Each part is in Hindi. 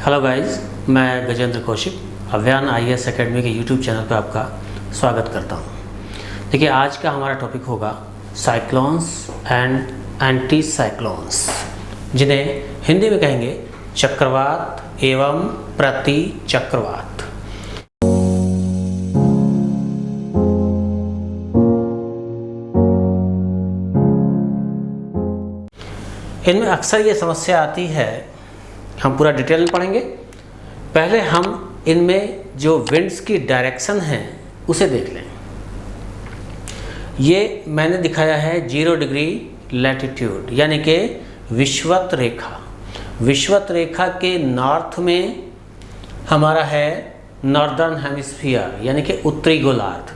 हेलो गाइस, मैं गजेंद्र कौशिक अभियान IAS एकेडमी के यूट्यूब चैनल पर आपका स्वागत करता हूं। देखिए, आज का हमारा टॉपिक होगा साइक्लोन्स एंड एंटी साइक्लोन्स, जिन्हें हिंदी में कहेंगे चक्रवात एवं प्रति चक्रवात। इनमें अक्सर ये समस्या आती है, हम पूरा डिटेल में पढ़ेंगे। पहले हम इनमें जो विंड्स की डायरेक्शन है उसे देख लें। ये मैंने दिखाया है 0 डिग्री लैटिट्यूड, यानी कि विषुवत रेखा। विषुवत रेखा के नॉर्थ में हमारा है नॉर्दर्न हेमिस्फीयर, यानी कि उत्तरी गोलार्ध,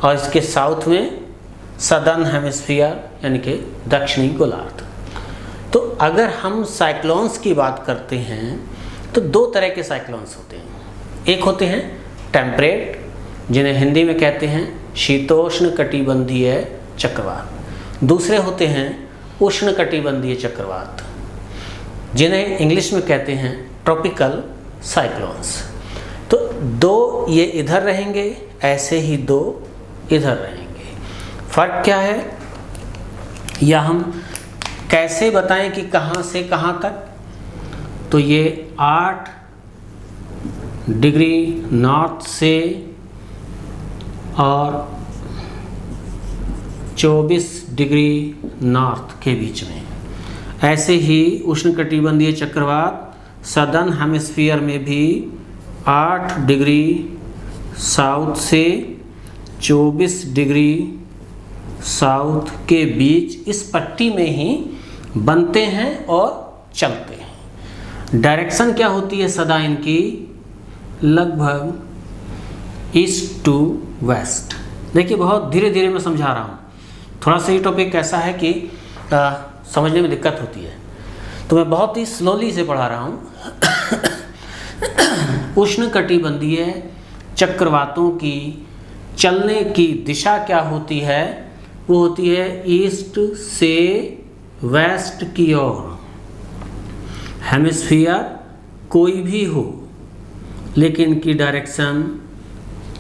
और इसके साउथ में सदर्न हेमिस्फीयर, यानी कि दक्षिणी गोलार्ध। तो अगर हम साइक्लोन्स की बात करते हैं तो दो तरह के साइक्लोन्स होते हैं। एक होते हैं टेम्परेट, जिन्हें हिंदी में कहते हैं शीतोष्ण कटिबंधीय चक्रवात। दूसरे होते हैं उष्ण कटिबंधीय चक्रवात, जिन्हें इंग्लिश में कहते हैं ट्रॉपिकल साइक्लोन्स। तो दो ये इधर रहेंगे, ऐसे ही दो इधर रहेंगे। फर्क क्या है, या हम कैसे बताएं कि कहाँ से कहाँ तक? तो ये 8 डिग्री नॉर्थ से और 24 डिग्री नॉर्थ के बीच में। ऐसे ही उष्णकटिबंधीय चक्रवात सदर्न हेमिस्फीयर में भी 8 डिग्री साउथ से 24 डिग्री साउथ के बीच इस पट्टी में ही बनते हैं और चलते हैं। डायरेक्शन क्या होती है सदा इनकी? लगभग ईस्ट टू वेस्ट। देखिए, बहुत धीरे धीरे मैं समझा रहा हूँ। थोड़ा सा ये टॉपिक कैसा है कि समझने में दिक्कत होती है, तो मैं बहुत ही स्लोली से पढ़ा रहा हूँ। उष्णकटिबंधीय चक्रवातों की चलने की दिशा क्या होती है? वो होती है ईस्ट से वेस्ट की ओर। हेमिस्फीयर कोई भी हो, लेकिन इनकी डायरेक्शन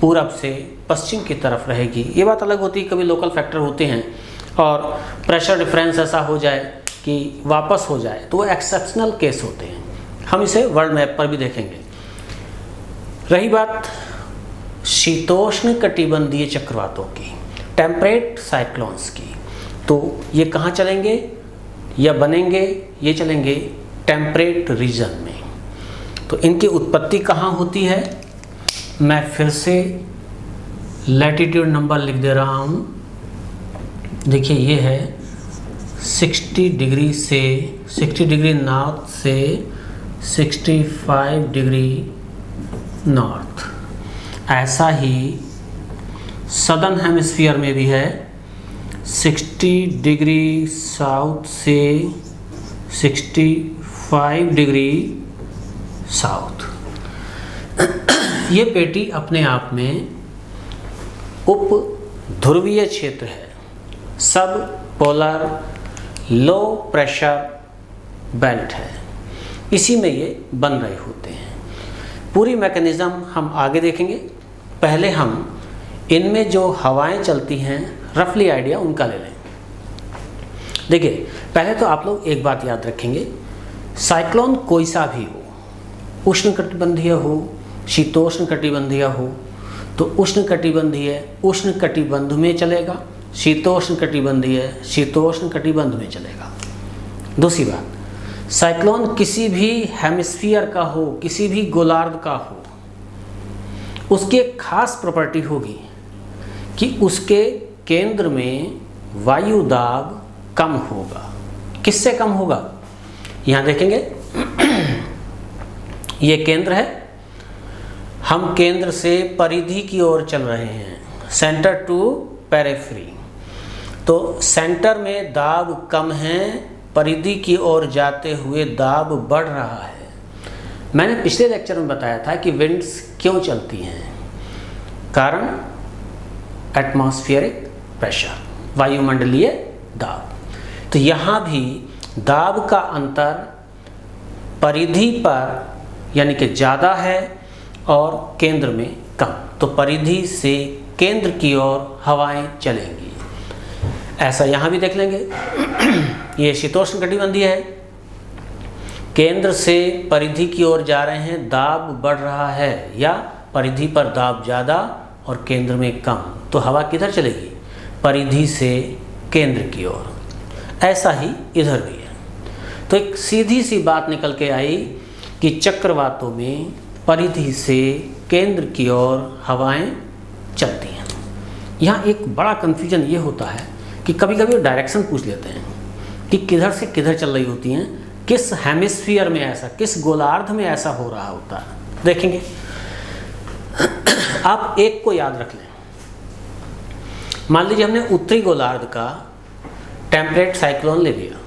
पूरब से पश्चिम की तरफ रहेगी। ये बात अलग होती है, कभी लोकल फैक्टर होते हैं और प्रेशर डिफरेंस ऐसा हो जाए कि वापस हो जाए, तो वो एक्सेप्शनल केस होते हैं। हम इसे वर्ल्ड मैप पर भी देखेंगे। रही बात शीतोष्ण कटिबंधीय चक्रवातों की, टेम्परेट साइक्लोन्स की, तो ये कहाँ चलेंगे या बनेंगे? ये चलेंगे टेम्परेट रीजन में। तो इनकी उत्पत्ति कहाँ होती है? मैं फिर से लैटिट्यूड नंबर लिख दे रहा हूँ। देखिए, ये है 60 डिग्री से 60 डिग्री नॉर्थ से 65 डिग्री नॉर्थ। ऐसा ही सदर्न हेमिस्फीयर में भी है 60 डिग्री साउथ से 65 डिग्री साउथ। ये पेटी अपने आप में उप ध्रुवीय क्षेत्र है, सब पोलर लो प्रेशर बेल्ट है। इसी में ये बन रहे होते हैं। पूरी मैकेनिज्म हम आगे देखेंगे। पहले हम इनमें जो हवाएं चलती हैं रफली आइडिया उनका ले लें। देखिए, पहले तो आप लोग एक बात याद रखेंगे, साइक्लोन कोई सा भी हो, उष्णकटिबंधीय हो, शीतोष्ण कटिबंधीय हो, तो उष्णकटिबंधीय उष्ण कटिबंध में चलेगा, शीतोष्ण कटिबंधीय शीतोष्ण कटिबंध में चलेगा। दूसरी बात, साइक्लोन किसी भी हेमिस्फीयर का हो, किसी भी गोलार्ध का हो, उसकी एक खास प्रॉपर्टी होगी कि उसके केंद्र में वायु दाब कम होगा। किससे कम होगा? यहाँ देखेंगे, ये केंद्र है। हम केंद्र से परिधि की ओर चल रहे हैं, सेंटर टू पेरिफेरी। तो सेंटर में दाब कम है, परिधि की ओर जाते हुए दाब बढ़ रहा है। मैंने पिछले लेक्चर में बताया था कि विंड्स क्यों चलती हैं। कारण एटमॉस्फेरिक प्रेशर, वायुमंडलीय दाब। तो यहाँ भी दाब का अंतर परिधि पर यानी कि ज़्यादा है और केंद्र में कम, तो परिधि से केंद्र की ओर हवाएं चलेंगी। ऐसा यहाँ भी देख लेंगे। ये शीतोष्ण कटिबंधीय है, केंद्र से परिधि की ओर जा रहे हैं, दाब बढ़ रहा है, या परिधि पर दाब ज़्यादा और केंद्र में कम, तो हवा किधर चलेगी? परिधि से केंद्र की ओर। ऐसा ही इधर भी है। तो एक सीधी सी बात निकल के आई कि चक्रवातों में परिधि से केंद्र की ओर हवाएं चलती हैं। यहाँ एक बड़ा कन्फ्यूजन ये होता है कि कभी कभी डायरेक्शन पूछ लेते हैं कि किधर से किधर चल रही होती हैं, किस हेमिस्फीयर में ऐसा, किस गोलार्ध में ऐसा हो रहा होता है। देखेंगे, आप एक को याद रख लें। मान लीजिए हमने उत्तरी गोलार्ध का टेम्परेट साइक्लोन ले लिया,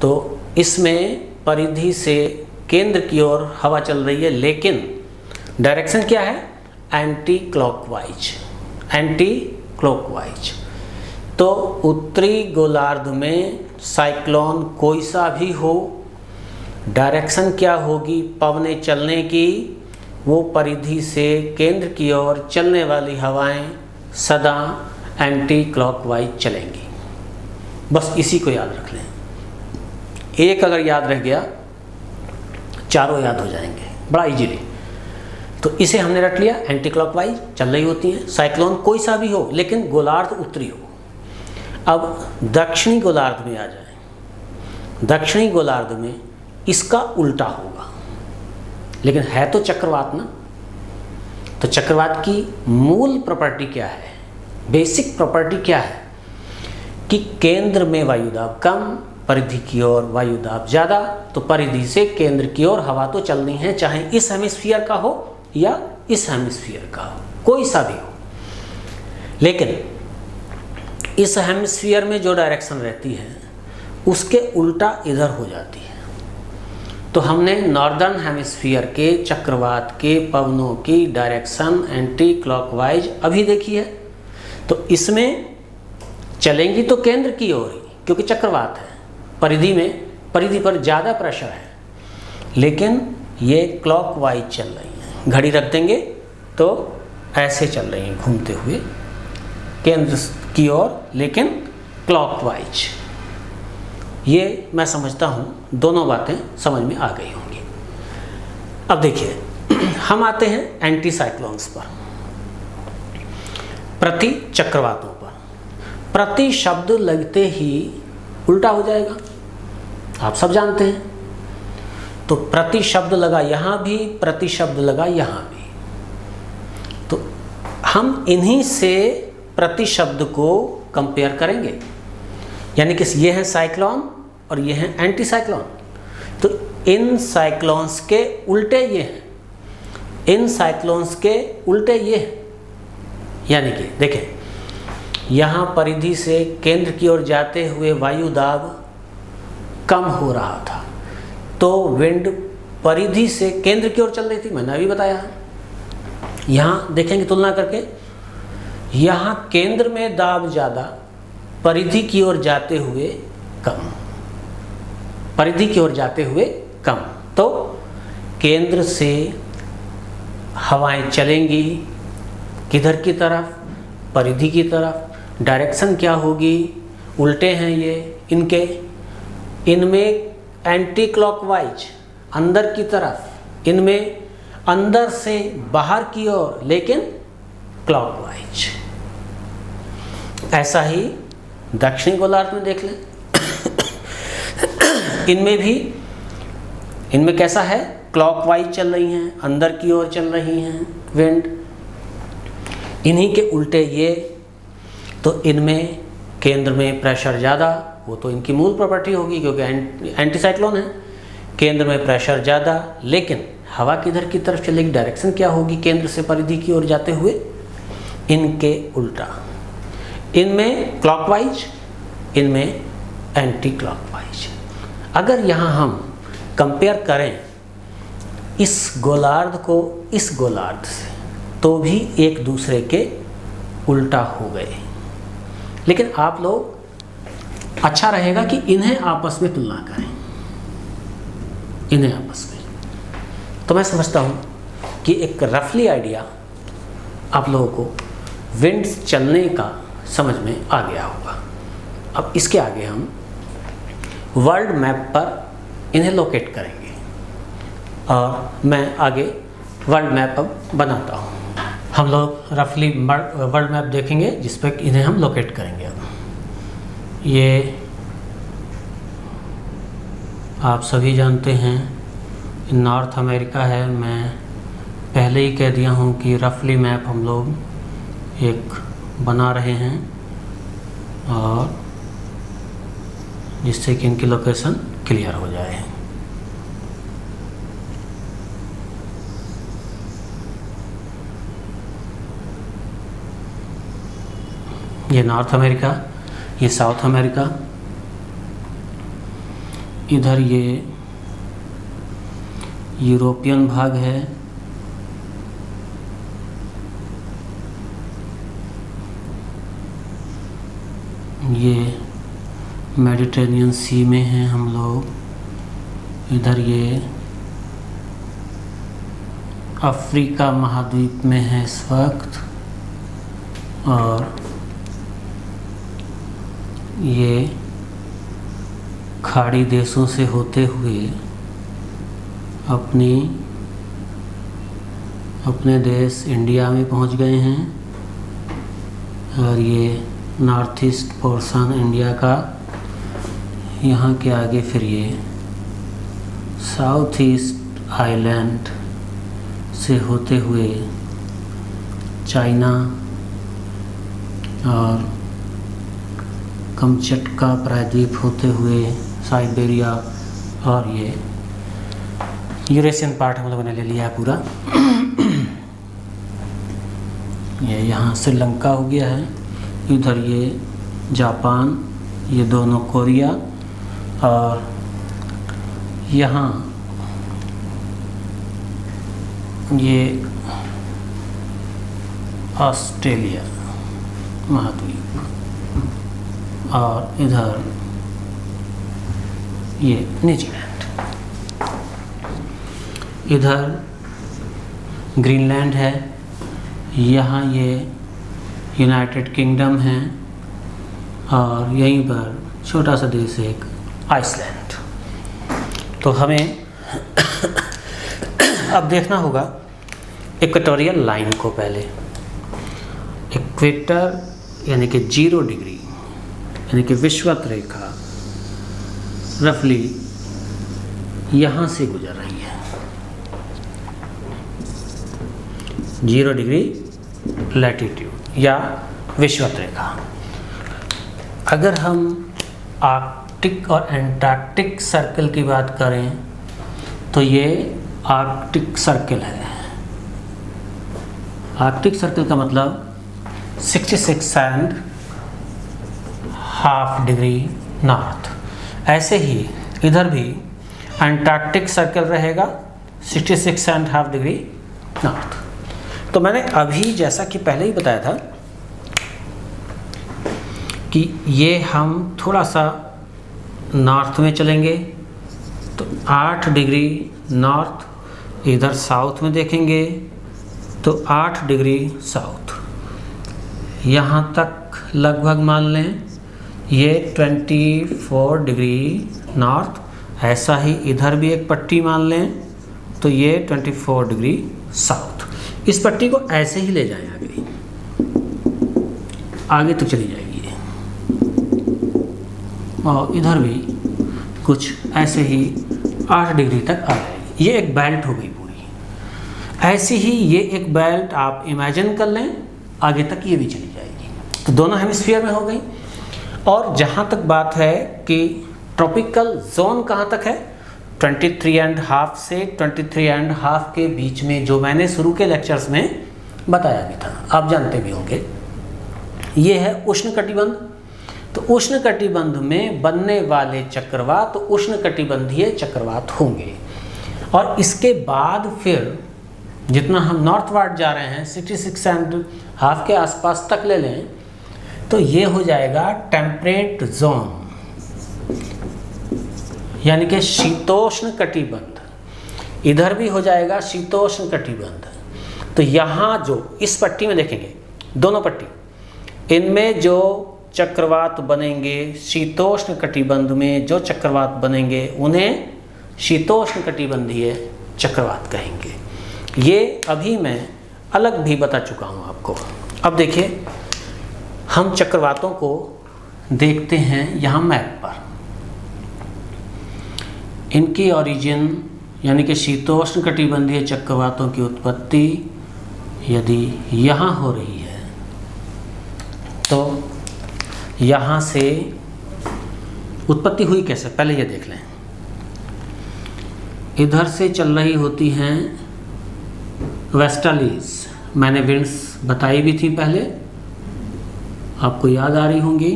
तो इसमें परिधि से केंद्र की ओर हवा चल रही है, लेकिन डायरेक्शन क्या है? Anti clockwise. Anti clockwise. तो उत्तरी गोलार्ध में साइक्लोन कोई सा भी हो, डायरेक्शन क्या होगी पवने चलने की? वो परिधि से केंद्र की ओर चलने वाली हवाएं सदा एंटी क्लॉकवाइज चलेंगी। बस इसी को याद रख लें। एक अगर याद रह गया, चारों याद हो जाएंगे बड़ा इजीली। तो इसे हमने रट लिया, एंटी क्लॉकवाइज चल रही होती हैं, साइक्लोन कोई सा भी हो, लेकिन गोलार्ध उत्तरी हो। अब दक्षिणी गोलार्ध में आ जाए। दक्षिणी गोलार्ध में इसका उल्टा होगा, लेकिन है तो चक्रवात ना। तो चक्रवात की मूल प्रॉपर्टी क्या है? बेसिक प्रॉपर्टी क्या है? कि केंद्र में वायुदाब कम, परिधि की ओर वायुदाब ज़्यादा, तो परिधि से केंद्र की ओर हवा तो चलनी है, चाहे इस हेमिस्फीयर का हो या इस हेमिस्फीयर का हो, कोई सा भी हो। लेकिन इस हेमिस्फीयर में जो डायरेक्शन रहती है उसके उल्टा इधर हो जाती है। तो हमने नॉर्दर्न हेमिस्फीयर के चक्रवात के पवनों की डायरेक्शन एंटी क्लॉकवाइज अभी देखी है। तो इसमें चलेंगी तो केंद्र की ओर ही, क्योंकि चक्रवात है, परिधि पर ज़्यादा प्रेशर है, लेकिन ये क्लॉकवाइज चल रही हैं। घड़ी रख देंगे तो ऐसे चल रही हैं, घूमते हुए केंद्र की ओर, लेकिन क्लॉकवाइज। ये मैं समझता हूँ दोनों बातें समझ में आ गई होंगी। अब देखिए, हम आते हैं एंटी साइक्लोन्स पर, प्रति चक्रवातों पर। प्रति शब्द लगते ही उल्टा हो जाएगा, आप सब जानते हैं। तो प्रति शब्द लगा यहाँ भी, प्रति शब्द लगा यहाँ भी, तो हम इन्हीं से प्रति शब्द को कंपेयर करेंगे। यानी कि ये है साइक्लोन और ये है एंटी साइक्लोन, तो इन साइक्लोन्स के उल्टे ये हैं, इन साइक्लोन्स के उल्टे ये हैं। यानी कि देखें, यहाँ परिधि से केंद्र की ओर जाते हुए वायु दाब कम हो रहा था, तो विंड परिधि से केंद्र की ओर चल रही थी, मैंने अभी बताया। यहाँ देखेंगे तुलना करके, यहाँ केंद्र में दाब ज़्यादा, परिधि की ओर जाते हुए कम, परिधि की ओर जाते हुए कम। तो केंद्र से हवाएं चलेंगी किधर की तरफ? परिधि की तरफ। डायरेक्शन क्या होगी? उल्टे हैं ये इनके, इनमें एंटी क्लॉकवाइज अंदर की तरफ, इनमें अंदर से बाहर की ओर, लेकिन क्लॉकवाइज। ऐसा ही दक्षिणी गोलार्ध में देख लें। इनमें कैसा है? क्लॉकवाइज चल रही हैं, अंदर की ओर चल रही हैं विंड। इन्हीं के उल्टे ये, तो इनमें केंद्र में प्रेशर ज़्यादा, वो तो इनकी मूल प्रॉपर्टी होगी क्योंकि एंटी साइक्लोन है। केंद्र में प्रेशर ज़्यादा, लेकिन हवा किधर की तरफ चलेगी? डायरेक्शन क्या होगी केंद्र से परिधि की ओर जाते हुए? इनके उल्टा। इनमें क्लॉकवाइज, इनमें एंटी क्लॉकवाइज। अगर यहाँ हम कंपेयर करें इस गोलार्ध को इस गोलार्ध से, तो भी एक दूसरे के उल्टा हो गए। लेकिन आप लोग अच्छा रहेगा कि इन्हें आपस में तुलना करें, इन्हें आपस में। तो मैं समझता हूँ कि एक रफली आइडिया आप लोगों को विंड्स चलने का समझ में आ गया होगा। अब इसके आगे हम वर्ल्ड मैप पर इन्हें लोकेट करेंगे और मैं आगे वर्ल्ड मैप अब बनाता हूँ। हम लोग रफली वर्ल्ड मैप देखेंगे जिस पर इन्हें हम लोकेट करेंगे। अब ये आप सभी जानते हैं नॉर्थ अमेरिका है। मैं पहले ही कह दिया हूँ कि रफली मैप हम लोग एक बना रहे हैं और जिससे कि इनकी लोकेशन क्लियर हो जाए। ये नॉर्थ अमेरिका, ये साउथ अमेरिका, इधर ये यूरोपियन भाग है, ये मेडिटेरेनियन सी में हैं हम लोग, इधर ये अफ्रीका महाद्वीप में है इस वक्त, और ये खाड़ी देशों से होते हुए अपने देश इंडिया में पहुंच गए हैं। और ये नॉर्थ ईस्ट पोर्शन इंडिया का, यहाँ के आगे फिर ये साउथ ईस्ट आइलैंड से होते हुए चाइना और कमचटका प्रायद्वीप होते हुए साइबेरिया, और ये यूरेशियन पार्ट हम लोगों ने ले लिया है पूरा। ये यहाँ श्रीलंका हो गया है, इधर ये जापान, ये दोनों कोरिया, और यहाँ ये ऑस्ट्रेलिया महाद्वीप, और इधर ये न्यूजीलैंड, इधर ग्रीनलैंड है, यहाँ ये यूनाइटेड किंगडम है, और यहीं पर छोटा सा देश है एक आइसलैंड। तो हमें अब देखना होगा इक्वेटोरियल लाइन को। पहले इक्वेटर यानी कि 0 डिग्री यानी कि विषुवत रेखा रफली यहाँ से गुजर रही है, 0 डिग्री लैटिट्यूड या विषुवत रेखा। अगर हम आर्कटिक और एंटार्क्टिक सर्कल की बात करें तो ये आर्कटिक सर्कल है। आर्कटिक सर्कल का मतलब 66.5 डिग्री नॉर्थ। ऐसे ही इधर भी एंटार्क्टिक सर्कल रहेगा 66.5 डिग्री नॉर्थ। तो मैंने अभी जैसा कि पहले ही बताया था कि ये हम थोड़ा सा नॉर्थ में चलेंगे तो 8 डिग्री नॉर्थ, इधर साउथ में देखेंगे तो 8 डिग्री साउथ, यहाँ तक लगभग मान लें ये 24 डिग्री नॉर्थ। ऐसा ही इधर भी एक पट्टी मान लें तो ये 24 डिग्री साउथ। इस पट्टी को ऐसे ही ले जाएं आगे तक चली जाएगी ये, और इधर भी कुछ ऐसे ही 8 डिग्री तक आ जाएगी। ये एक बेल्ट हो गई पूरी। ऐसी ही ये एक बेल्ट आप इमेजिन कर लें, आगे तक ये भी चली जाएगी। तो दोनों हेमिस्फीयर में हो गई। और जहाँ तक बात है कि ट्रॉपिकल जोन कहाँ तक है, 23.5 से 23.5 के बीच में, जो मैंने शुरू के लेक्चर्स में बताया भी था, आप जानते भी होंगे। ये है उष्णकटिबंध। तो उष्णकटिबंध में बनने वाले चक्रवात उष्णकटिबंधीय चक्रवात होंगे। और इसके बाद फिर जितना हम नॉर्थवार्ड जा रहे हैं 66.5 के आसपास तक ले लें तो ये हो जाएगा टेम्परेट जोन, यानी कि शीतोष्ण कटिबंध। इधर भी हो जाएगा शीतोष्ण कटिबंध। तो यहाँ जो इस पट्टी में देखेंगे, दोनों पट्टी, इनमें जो चक्रवात बनेंगे, शीतोष्ण कटिबंध में जो चक्रवात बनेंगे उन्हें शीतोष्ण कटिबंधीय चक्रवात कहेंगे। ये अभी मैं अलग भी बता चुका हूँ आपको। अब देखिए, हम चक्रवातों को देखते हैं यहाँ मैप पर। इनकी ओरिजिन यानी कि शीतोष्ण कटिबंधीय चक्रवातों की उत्पत्ति यदि यहाँ हो रही है तो यहाँ से उत्पत्ति हुई कैसे, पहले ये देख लें। इधर से चल रही होती हैं वेस्टर्लीज, मैंने विंड्स बताई भी थी पहले, आपको याद आ रही होंगी।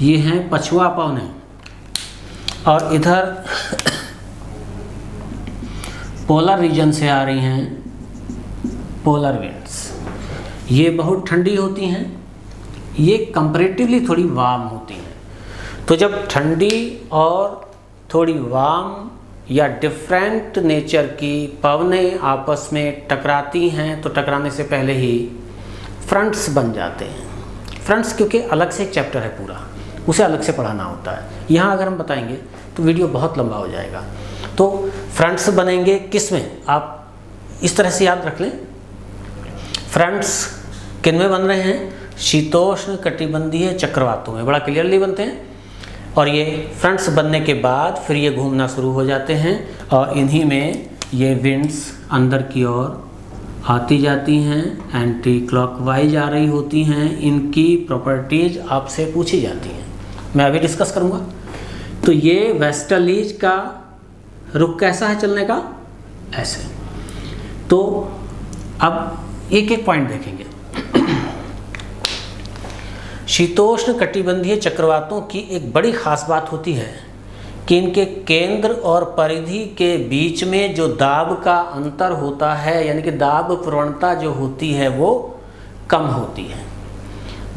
ये हैं पछुआ पवनें, और इधर पोलर रीजन से आ रही हैं पोलर विंड्स। ये बहुत ठंडी होती हैं, ये कंपैरेटिवली थोड़ी वार्म होती हैं। तो जब ठंडी और थोड़ी वार्म या डिफरेंट नेचर की पवनें आपस में टकराती हैं तो टकराने से पहले ही फ्रंट्स बन जाते हैं। फ्रंट्स क्योंकि अलग से एक चैप्टर है पूरा, उसे अलग से पढ़ाना होता है। यहाँ अगर हम बताएंगे तो वीडियो बहुत लंबा हो जाएगा। तो फ्रंट्स बनेंगे किस में, आप इस तरह से याद रख लें। फ्रंट्स किन में बन रहे हैं, शीतोष्ण कटिबंधीय चक्रवातों में, बड़ा क्लियरली बनते हैं। और ये फ्रंट्स बनने के बाद फिर ये घूमना शुरू हो जाते हैं और इन्हीं में ये विंड्स अंदर की ओर आती जाती हैं, एंटी क्लॉकवाइज आ रही होती हैं। इनकी प्रॉपर्टीज आपसे पूछी जाती हैं, मैं अभी डिस्कस करूँगा। तो ये वेस्टर्लीज का रुख कैसा है चलने का, ऐसे। तो अब एक एक पॉइंट देखेंगे। शीतोष्ण कटिबंधीय चक्रवातों की एक बड़ी खास बात होती है कि इनके केंद्र और परिधि के बीच में जो दाब का अंतर होता है, यानी कि दाब प्रवणता जो होती है वो कम होती है।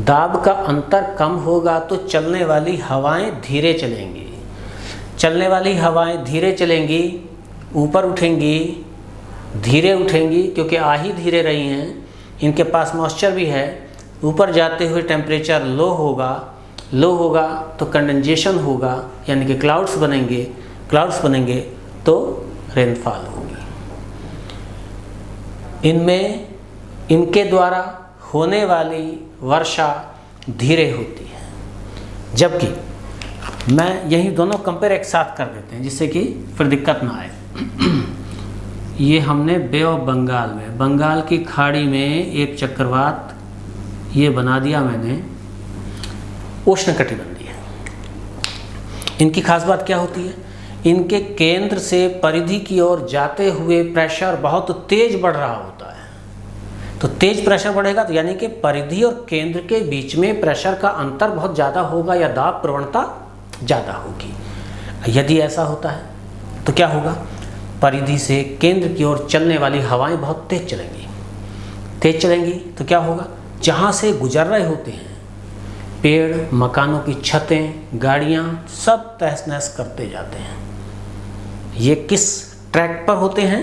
दाब का अंतर कम होगा तो चलने वाली हवाएं धीरे चलेंगी। चलने वाली हवाएं धीरे चलेंगी, ऊपर उठेंगी, धीरे उठेंगी, क्योंकि आ ही धीरे रही हैं। इनके पास मॉइस्चर भी है। ऊपर जाते हुए टेम्परेचर लो होगा तो कंडेंसेशन होगा, यानी कि क्लाउड्स बनेंगे तो रेनफॉल होगी। इनमें इनके द्वारा होने वाली वर्षा धीरे होती है, जबकि मैं यही दोनों कंपेयर एक साथ कर देते हैं जिससे कि फिर दिक्कत ना आए। ये हमने बे ऑफ बंगाल में, बंगाल की खाड़ी में एक चक्रवात ये बना दिया मैंने, उष्णकटिबंधीय। इनकी खास बात क्या होती है, इनके केंद्र से परिधि की ओर जाते हुए प्रेशर बहुत तेज बढ़ रहा होता है। तो तेज प्रेशर बढ़ेगा तो यानी कि परिधि और केंद्र के बीच में प्रेशर का अंतर बहुत ज़्यादा होगा या दाब प्रवणता ज़्यादा होगी। यदि ऐसा होता है तो क्या होगा, परिधि से केंद्र की ओर चलने वाली हवाएं बहुत तेज चलेंगी तो क्या होगा, जहाँ से गुजर रहे होते हैं पेड़, मकानों की छतें, गाड़ियाँ सब तहस नहस करते जाते हैं। ये किस ट्रैक पर होते हैं,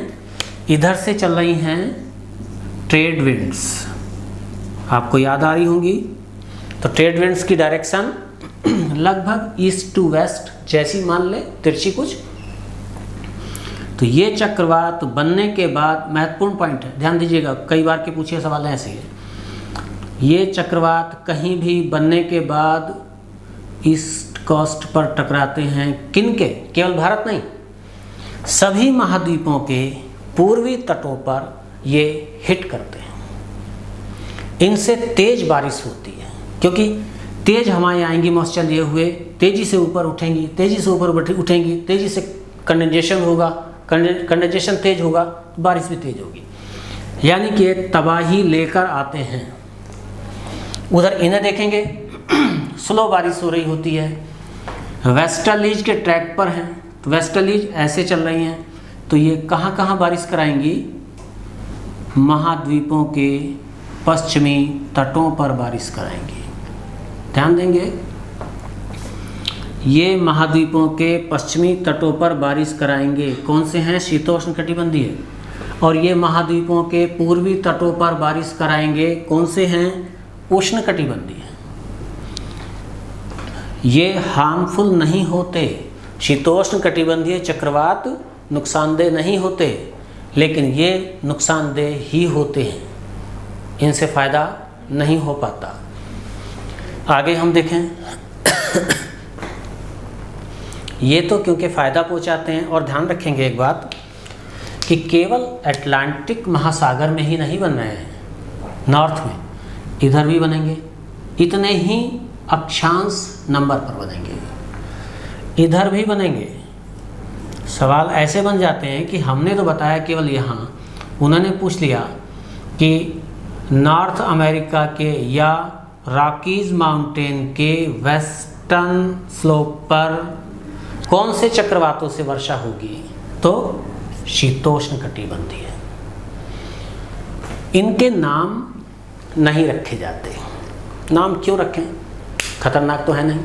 इधर से चल रही हैं ट्रेड विंड्स, आपको याद आ रही होंगी। तो ट्रेड विंड्स की डायरेक्शन लगभग ईस्ट टू वेस्ट जैसी मान ले, तिरछी कुछ। तो ये चक्रवात बनने के बाद, महत्वपूर्ण पॉइंट है, ध्यान दीजिएगा, कई बार के पूछे सवाल ऐसे ही। ये चक्रवात कहीं भी बनने के बाद ईस्ट कोस्ट पर टकराते हैं, किनके, केवल भारत नहीं, सभी महाद्वीपों के पूर्वी तटों पर ये हिट करते हैं। इनसे तेज बारिश होती है, क्योंकि तेज हवाएं आएंगी, मॉइस्चर लिए हुए तेजी से ऊपर उठेंगी, तेजी से कंडेंसेशन होगा, कंडेंसेशन तेज होगा तो बारिश भी तेज होगी, यानी कि एक तबाही लेकर आते हैं। उधर इन्हें देखेंगे, स्लो बारिश हो रही होती है, वेस्टर्लीज के ट्रैक पर हैं, तो वेस्टर्लीज ऐसे चल रही हैं, तो ये कहाँ कहाँ बारिश कराएंगी, महाद्वीपों के पश्चिमी तटों पर बारिश कराएंगी। ध्यान देंगे, ये महाद्वीपों के पश्चिमी तटों पर बारिश कराएंगे। कौन से हैं? शीतोष्णकटिबंधीय। और ये महाद्वीपों के पूर्वी तटों पर बारिश कराएंगे। कौन से हैं? उष्णकटिबंधीय। ये हार्मफुल नहीं होते। शीतोष्णकटिबंधीय चक्रवात नुकसानदेह नहीं होते, लेकिन ये नुकसानदेह ही होते हैं, इनसे फ़ायदा नहीं हो पाता। आगे हम देखें। ये तो क्योंकि फ़ायदा पहुंचाते हैं। और ध्यान रखेंगे एक बात कि केवल अटलांटिक महासागर में ही नहीं बन रहे हैं, नॉर्थ में इधर भी बनेंगे। इतने ही अक्षांश नंबर पर बनेंगे, इधर भी बनेंगे। सवाल ऐसे बन जाते हैं कि हमने तो बताया केवल यहाँ, उन्होंने पूछ लिया कि नॉर्थ अमेरिका के या रॉकीज माउंटेन के वेस्टर्न स्लोप पर कौन से चक्रवातों से वर्षा होगी? तो शीतोष्णकटिबंधीय। इनके नाम नहीं रखे जाते। नाम क्यों रखें? खतरनाक तो है नहीं।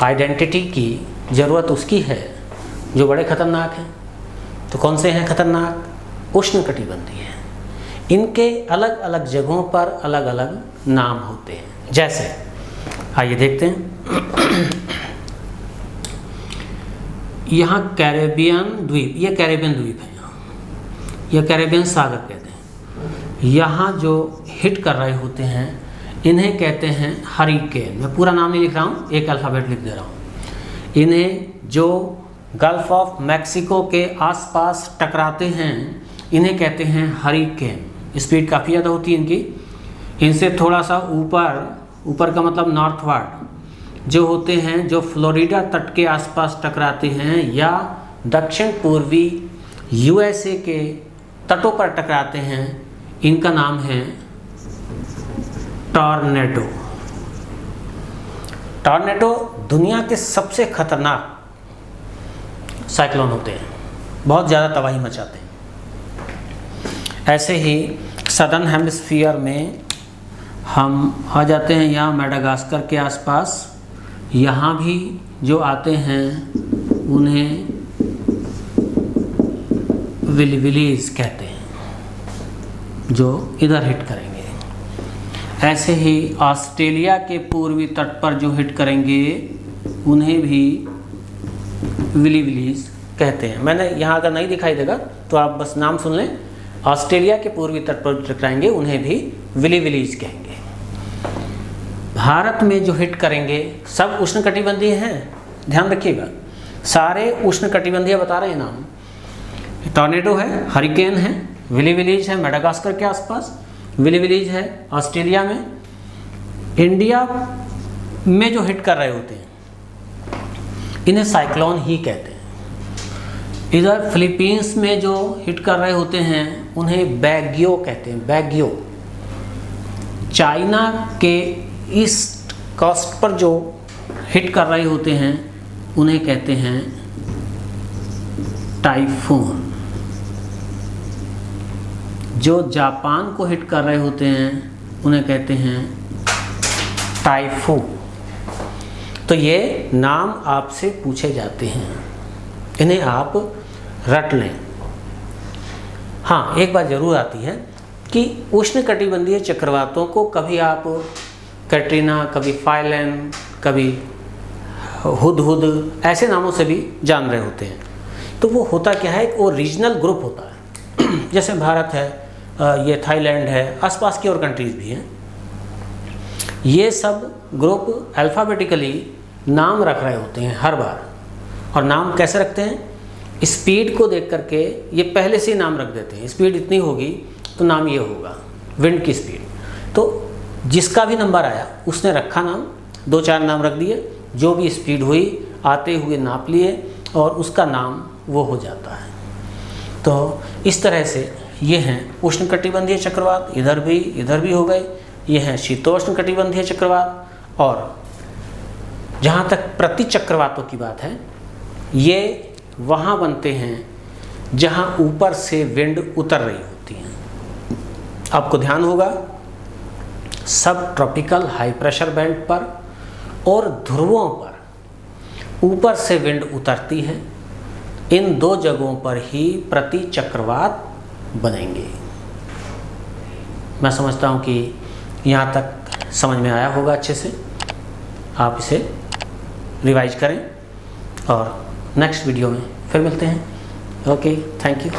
आइडेंटिटी की ज़रूरत उसकी है जो बड़े खतरनाक हैं। तो कौन से हैं खतरनाक? उष्णकटिबंधीय हैं। इनके अलग अलग जगहों पर अलग अलग नाम होते हैं। जैसे आइए देखते हैं। यहाँ कैरेबियन द्वीप, ये कैरेबियन द्वीप है। यहाँ यह कैरेबियन सागर कहते हैं। यहाँ जो हिट कर रहे होते हैं इन्हें कहते हैं हरिकेन। मैं पूरा नाम नहीं लिख रहा हूँ, एक अल्फ़ाबेट लिख दे रहा हूँ। इन्हें जो गल्फ ऑफ मैक्सिको के आसपास टकराते हैं इन्हें कहते हैं हरिकेन। स्पीड काफ़ी ज़्यादा होती है इनकी। इनसे थोड़ा सा ऊपर का मतलब नॉर्थवर्ड जो होते हैं, जो फ्लोरिडा तट के आसपास टकराते हैं या दक्षिण पूर्वी यूएसए के तटों पर टकराते हैं, इनका नाम है टॉर्नेडो। टॉर्नेडो दुनिया के सबसे खतरनाक साइक्लोन होते हैं, बहुत ज़्यादा तबाही मचाते हैं। ऐसे ही सदर्न हेमिस्फीयर में हम आ जाते हैं यहाँ मेडागास्कर के आसपास। यहाँ भी जो आते हैं उन्हें विलिविलीज कहते हैं, जो इधर हिट करेंगे। ऐसे ही ऑस्ट्रेलिया के पूर्वी तट पर जो हिट करेंगे उन्हें भी विलिविलीज कहते हैं। मैंने यहाँ अगर नहीं दिखाई देगा तो आप बस नाम सुन लें। ऑस्ट्रेलिया के पूर्वी तट पर टकराएंगे उन्हें भी विलिविलीज कहेंगे। भारत में जो हिट करेंगे सब उष्णकटिबंधीय हैं, ध्यान रखिएगा। सारे उष्णकटिबंधीय बता रहे हैं नाम। टॉर्नेडो है, हरिकेन है, विलिविलीज है मेडागास्कर के आसपास, विलिविलीज है ऑस्ट्रेलिया में। इंडिया में जो हिट कर रहे होते हैं इन्हें साइक्लोन ही कहते हैं। इधर फिलीपींस में जो हिट कर रहे होते हैं उन्हें बैग्यो कहते हैं, बैग्यो। चाइना के ईस्ट कोस्ट पर जो हिट कर रहे होते हैं उन्हें कहते हैं टाइफून। जो जापान को हिट कर रहे होते हैं उन्हें कहते हैं टाइफू। तो ये नाम आपसे पूछे जाते हैं, इन्हें आप रट लें। हाँ, एक बात ज़रूर आती है कि उष्णकटिबंधीय चक्रवातों को कभी आप कैटरीना, कभी फाइलन, कभी हुदहुद ऐसे नामों से भी जान रहे होते हैं। तो वो होता क्या है, वो रीजनल ग्रुप होता है। जैसे भारत है, ये थाईलैंड है, आसपास की और कंट्रीज़ भी हैं। ये सब ग्रुप अल्फ़ाबेटिकली नाम रख रहे होते हैं हर बार। और नाम कैसे रखते हैं? स्पीड को देख करके ये पहले से ही नाम रख देते हैं। स्पीड इतनी होगी तो नाम ये होगा, विंड की स्पीड। तो जिसका भी नंबर आया उसने रखा नाम, 2-4 नाम रख दिए, जो भी स्पीड हुई आते हुए नाप लिए और उसका नाम वो हो जाता है। तो इस तरह से ये हैं उष्णकटिबंधीय चक्रवात, इधर भी हो गए। ये हैं शीतोष्णकटिबंधीय चक्रवात। और जहाँ तक प्रति चक्रवातों की बात है, ये वहाँ बनते हैं जहाँ ऊपर से विंड उतर रही होती हैं। आपको ध्यान होगा सब ट्रॉपिकल हाई प्रेशर बेल्ट पर और ध्रुवों पर ऊपर से विंड उतरती है, इन दो जगहों पर ही प्रति चक्रवात बनेंगे। मैं समझता हूँ कि यहाँ तक समझ में आया होगा अच्छे से। आप इसे रिवाइज करें और नेक्स्ट वीडियो में फिर मिलते हैं। Okay, thank you.